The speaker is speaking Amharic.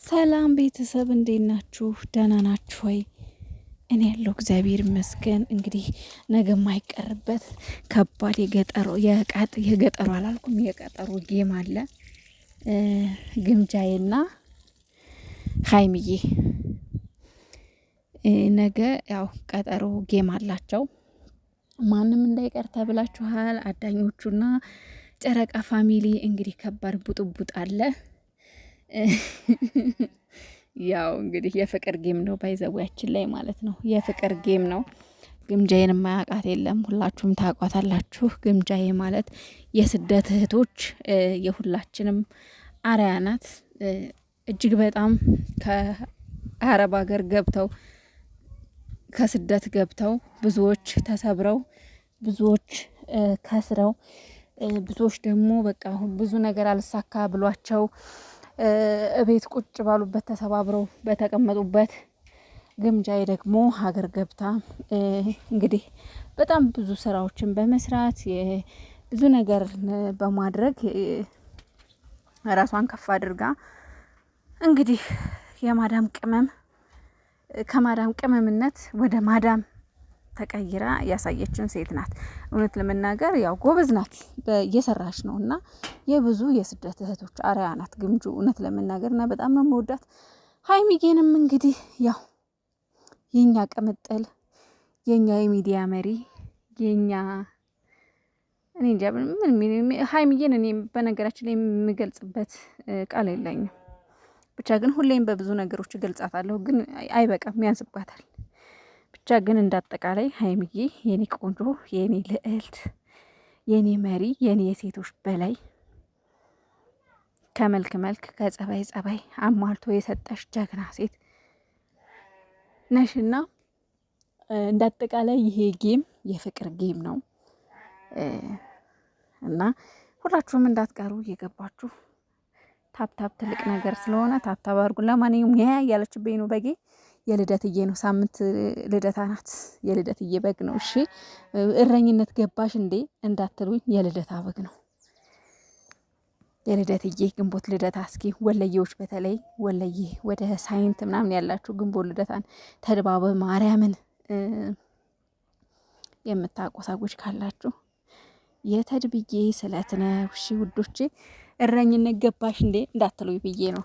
ሰላም ቤተሰብ እንዴት ናችሁ? ደህና ናችሁ ወይ? እኔ ያለው እግዚአብሔር ይመስገን። እንግዲህ ነገ የማይቀርበት ከባድ የገጠሩ አላልኩም የቀጠሩ ጌም አለ። ግምጃዬና ሀይሚዬ ነገ ያው ቀጠሮ ጌም አላቸው። ማንም እንዳይቀር ተብላችኋል። አዳኞቹና ጨረቃ ፋሚሊ እንግዲህ ከባድ ቡጥቡጥ አለ። ያው እንግዲህ የፍቅር ጌም ነው ባይዘዊያችን ላይ ማለት ነው። የፍቅር ጌም ነው። ግምጃዬን የማያውቃት የለም። ሁላችሁም ታውቋታላችሁ። ግምጃዬ ማለት የስደት እህቶች የሁላችንም አርአያ ናት። እጅግ በጣም ከአረብ ሀገር ገብተው ከስደት ገብተው ብዙዎች ተሰብረው ብዙዎች ከስረው ብዙዎች ደግሞ በቃ ብዙ ነገር አልሳካ ብሏቸው እቤት ቁጭ ባሉበት ተሰባብረው በተቀመጡበት ግምጃዬ ደግሞ ሀገር ገብታ እንግዲህ በጣም ብዙ ስራዎችን በመስራት ብዙ ነገር በማድረግ ራሷን ከፍ አድርጋ እንግዲህ የማዳም ቅመም ከማዳም ቅመምነት ወደ ማዳም ተቀይራ ያሳየችን ሴት ናት። እውነት ለመናገር ያው ጎበዝ ናት፣ እየሰራች ነው እና የብዙ የስደት እህቶች አርአያ ናት ግምጁ እውነት ለመናገርና በጣም ነው የምወዳት። ሀይሚዬንም እንግዲህ ያው የኛ ቅምጥል የኛ የሚዲያ መሪ የኛ እኔ እንጃ ምን ሀይሚዬን እኔ በነገራችን ላይ የምገልጽበት ቃል የለኝም። ብቻ ግን ሁሌም በብዙ ነገሮች እገልጻታለሁ፣ ግን አይበቃም፣ ያንስባታል። ብቻ ግን እንዳጠቃላይ ሀይሚዬ የኔ ቆንጆ የኔ ልዕልት የኔ መሪ የኔ የሴቶች በላይ ከመልክ መልክ ከጸባይ ጸባይ አሟልቶ የሰጠሽ ጀግና ሴት ነሽና እንዳጠቃላይ ይሄ ጌም የፍቅር ጌም ነው እና ሁላችሁም እንዳትቀሩ እየገባችሁ ታፕታፕ ትልቅ ነገር ስለሆነ ታፕታፕ አድርጉ። ለማንኛውም ያለችብኝ ነው በጌ የልደትዬ ነው። ሳምንት ልደታ ናት። የልደትዬ በግ ነው። እሺ እረኝነት ገባሽ እንዴ እንዳትሉኝ፣ የልደታ በግ ነው የልደትዬ። ግንቦት ልደታ እስኪ ወለየዎች፣ በተለይ ወለየ ወደ ሳይንት ምናምን ያላችሁ ግንቦት ልደታን ተድባበ ማርያምን የምታውቁ ሰዎች ካላችሁ የተድብዬ ስለት ነው። እሺ ውዶቼ እረኝነት ገባሽ እንዴ እንዳትሉኝ ብዬ ነው።